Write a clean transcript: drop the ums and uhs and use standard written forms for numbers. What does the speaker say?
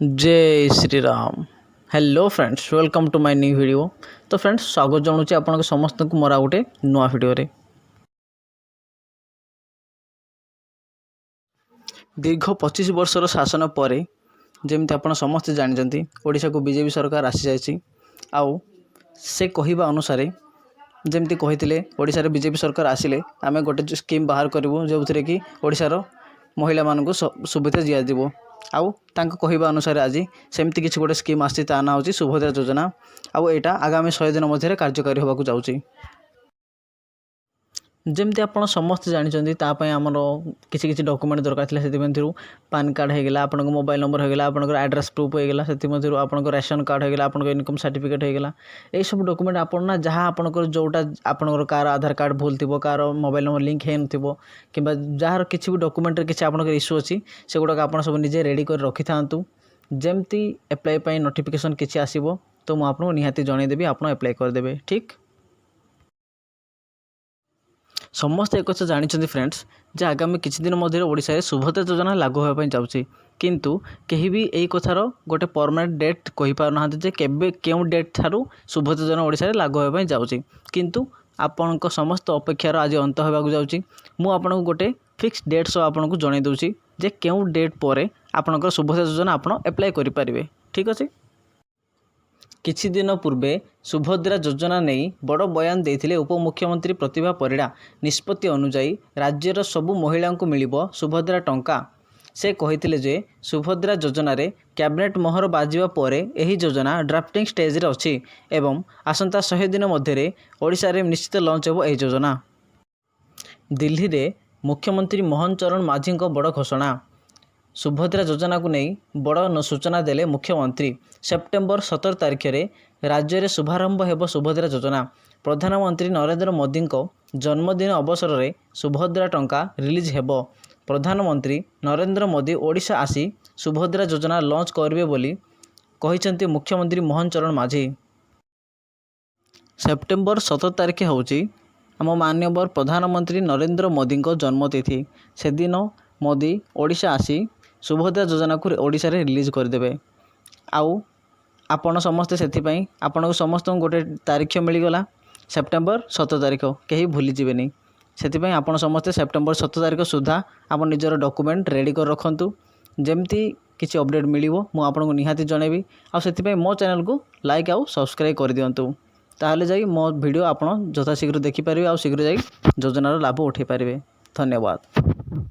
जय Shri Ram. Hello friends, welcome to my new video. तो friends, स्वागत जनाऊँ आपन समस्त को मोर गोटे नुआ वीडियो रे। दीर्घ 25 वर्षर शासन पर जमी आप समस्ते जानते ओडिशा को बीजेपी सरकार आसी जाइए। आउ से कहवा अनुसार जमती कही ओडिशा रे बीजेपी सरकार आसिले आमे गोटे स्कीम बाहर करूँ जो थे कि ओडिशार महिला मानक सुविधा दिज्व। आउ तांको कहवा अनुसार आज सेमती किसी गोटे स्कीम आसी ता ना होची सुभद्रा योजना। आउ एटा आगामी 100 दिन मध्य कार्यकारी होगा जाऊँगी। जमती आप समस्त जानते तापाई आमर किसी किसी डॉक्यूमेंट दरकार था से पान कार्ड होगा, आप मोबाइल नंबर होगा, आप एड्रेस प्रूफ होगा, से आप रेशन कार्ड होगा, आप इनकम सर्टिफिकेट होगा। यही सब डॉक्यूमेंट आपना जहाँ आपंकर जोटा आपंकर कार आधार कार्ड भूल थी, कार मोबाइल नंबर लिंक हो कि जार किसी भी डॉक्यूमेंट किसी आपंकर इश्यू अच्छी से गुड़ाक आप सब निजे रेडी कर रखी था। जमती एप्लाई नोटिफिकेशन किसी आसो तो मुझे निहाती जनईदेवी, आप एप्लाई करदे। ठीक, समस्त एक कथा जानते फ्रेंड्स जे आगामी किसी दिन मध्य ओडिशा सुभद्रा योजना लागू होगा जाऊँगी, किंतु कहीं भी यही कथार गोटे परमानेंट डेट कही पार ना जे केबे क्यों डेट ठारू सुभद्रा योजना ओडिशा लागू होगा जाऊँगी। किंतु आपण समस्त अपेक्षार आज अंत होगा जाऊँगी। मुझे गोटे फिक्स डेट सब आपको जन दूसरी जे क्यों डेट पर आपणकर सुभद्रा योजना आप एप्लाई करेंगे। ठीक अच्छे। किछि दिन पूर्वे सुभद्रा योजना नहीं बड़ बयान देथिले उपमुख्यमंत्री प्रतिभा परिड़ा। निष्पत्ति अनुजाई राज्यर सबु महिला को मिलिबो सुभद्रा टंका। से कहिथिले जे सुभद्रा योजना रे कैबिनेट मोहर बाजिबा परे एही योजना ड्राफ्टिंग स्टेज रे अछि एवं आसंता 100 दिन मध्य ओडिशा रे निश्चित लॉन्च हेबो एही योजना। दिल्ली रे मुख्यमंत्री मोहन चरण माझी बड़ घोषणा। सुभद्रा योजना को नहीं बड़ सूचना देले मुख्यमंत्री। सेप्टेम्बर 17 तारिख रे राज्य में शुभारंभ हेबो सुभद्रा योजना। प्रधानमंत्री नरेंद्र मोदी जन्मदिन अवसर में सुभद्रा टंका रिलीज हेबो। प्रधानमंत्री नरेंद्र मोदी ओडिशा आसी सुभद्रा योजना लॉन्च करेंगे बोली कहिसेंती मुख्यमंत्री मोहन चरण माझी। सेप्टेम्बर 17 तारिख होची आम माननीय प्रधानमंत्री नरेंद्र मोदी जन्मतिथि। से दिन मोदी ओडिशा आसी सुभद्रा योजना को ओडिशा रे रिलीज करदे। आउ आपण समस्ते से आपण समस्त गोटे तारीख मिलगला सेप्टेम्बर 17 तारिख, कहीं भूली जीवेनी। से आपण समस्ते सेप्टेम्बर 17 तारिख सुधा आप निजर डॉक्यूमेंट रेडी कर रखंतु। जमती किसी अपडेट मिलिवो मु आपको निहाती जनइबी। आ से मो चैनल को लाइक आउ सब्सक्राइब कर दियंतु, ताहले जाई मो वीडियो आपण यथाशीघ्र देखिपारे आ शीघ्र जाई योजनार लाभ उठाई पारे। धन्यवाद।